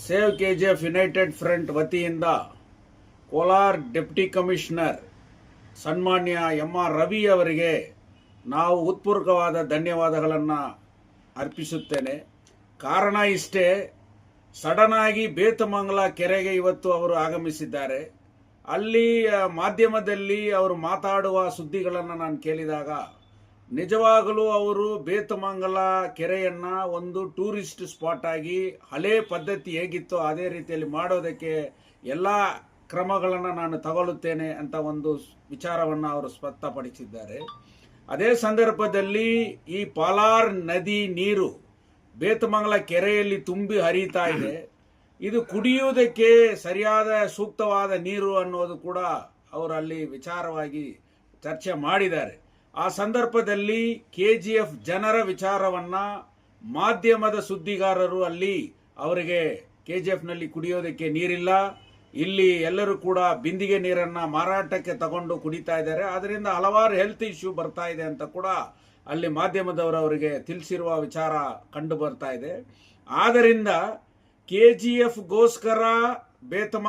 Save KGF United front ವತಿಯಿಂದ Kolar deputy commissioner ಸನ್ಮಾನ್ಯ MR. Ravi ಅವರಿಗೆ ನಾವು ಉತ್ಪೂರ್ವಕವಾದ ಧನ್ಯವಾದಗಳನ್ನು ಅರ್ಪಿಸುತ್ತೇನೆ. ಕಾರಣ ಇಷ್ಟೇ, ಸಡನ್ ಆಗಿ ಬೇತಮಂಗಲ ಕೆರೆಗೆ ಇವತ್ತು ಅವರು ಆಗಮಿಸಿದ್ದಾರೆ. ಅಲ್ಲಿ ಮಾಧ್ಯಮದಲ್ಲಿ ಅವರು ಮಾತಾಡುವ ಸುದ್ದಿಗಳನ್ನು ನಾನು ಕೇಳಿದಾಗ ನಿಜವಾಗಲೂ ಅವರು ಬೇತಮಂಗಲ ಕೆರೆಯನ್ನ ಒಂದು ಟೂರಿಸ್ಟ್ ಸ್ಪಾಟ್ ಆಗಿ ಹಳೆ ಪದ್ಧತಿ ಹೇಗಿತ್ತೋ ಅದೇ ರೀತಿಯಲ್ಲಿ ಮಾಡೋದಕ್ಕೆ ಎಲ್ಲ ಕ್ರಮಗಳನ್ನು ನಾನು ತಗೊಳ್ಳುತ್ತೇನೆ ಅಂತ ಒಂದು ವಿಚಾರವನ್ನು ಅವರು ಸ್ಪಷ್ಟಪಡಿಸಿದ್ದಾರೆ. ಅದೇ ಸಂದರ್ಭದಲ್ಲಿ ಈ ಪಾಲಾರ್ ನದಿ ನೀರು ಬೇತಮಂಗಲ ಕೆರೆಯಲ್ಲಿ ತುಂಬಿ ಹರಿತಾ ಇದೆ. ಇದು ಕುಡಿಯುವುದಕ್ಕೆ ಸರಿಯಾದ ಸೂಕ್ತವಾದ ನೀರು ಅನ್ನೋದು ಕೂಡ ಅವರು ಅಲ್ಲಿ ವಿಚಾರವಾಗಿ ಚರ್ಚೆ ಮಾಡಿದ್ದಾರೆ. ಆ ಸಂದರ್ಭದಲ್ಲಿ ಕೆಜಿಎಫ್ ಜನರ ವಿಚಾರವನ್ನ ಮಾಧ್ಯಮದ ಸುದ್ದಿಗಾರರು ಅಲ್ಲಿ ಅವರಿಗೆ ಕೆಜಿಎಫ್ನಲ್ಲಿ ಕುಡಿಯೋದಕ್ಕೆ ನೀರಿಲ್ಲ, ಇಲ್ಲಿ ಎಲ್ಲರೂ ಕೂಡ ಬಿಂದಿಗೆ ನೀರನ್ನ ಮಾರಾಟಕ್ಕೆ ತಗೊಂಡು ಕುಡಿತಾ ಇದ್ದಾರೆ, ಅದರಿಂದ ಹಲವಾರು ಹೆಲ್ತ್ ಇಶ್ಯೂ ಬರ್ತಾ ಇದೆ ಅಂತ ಕೂಡ ಅಲ್ಲಿ ಮಾಧ್ಯಮದವರು ಅವರಿಗೆ ತಿಳಿಸಿರುವ ವಿಚಾರ ಕಂಡು ಬರ್ತಾ ಇದೆ. ಆದ್ದರಿಂದ ಕೆಜಿಎಫ್ ಗೋಸ್ಕರ ಬೇತಮ